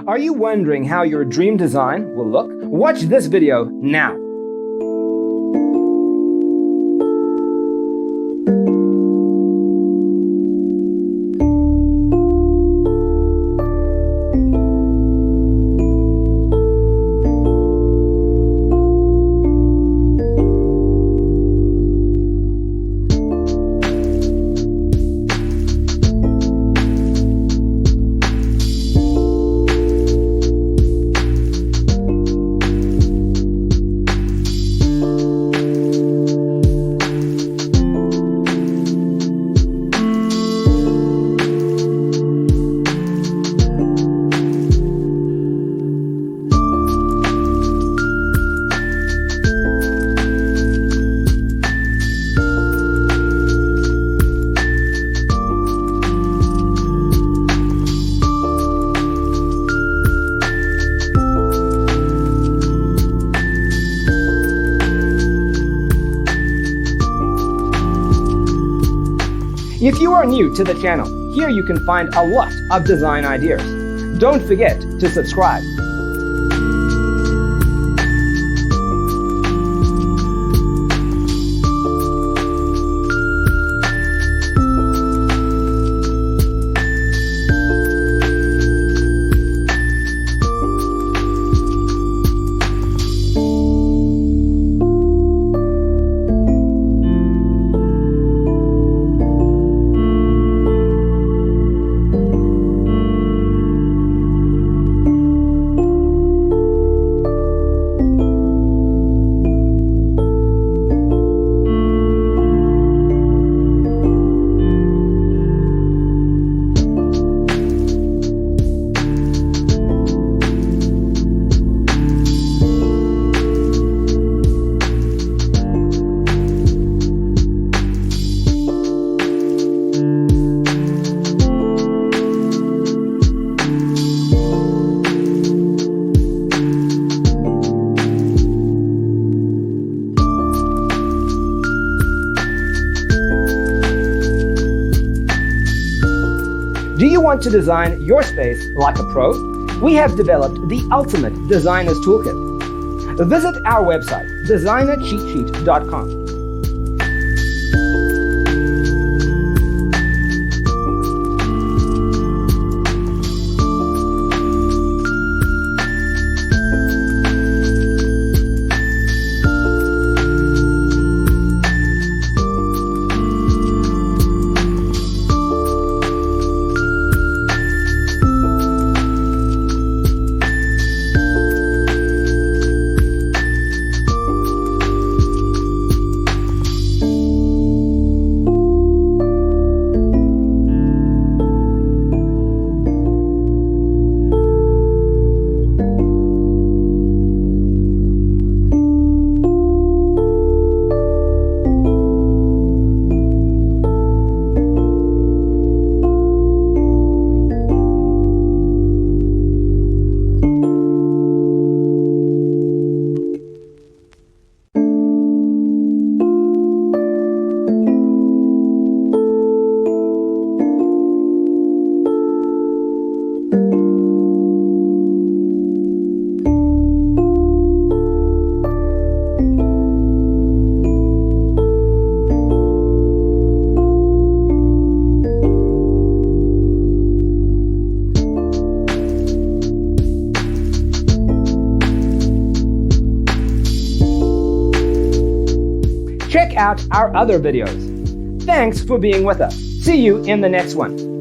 Are you wondering how your dream design will look? Watch this video now. If you are new to the channel, here you can find a lot of design ideas. Don't forget to subscribe. Do you want to design your space like a pro? We have developed the ultimate designer's toolkit. Visit our website, designercheatsheet.com. Check out our other videos. Thanks for being with us. See you in the next one.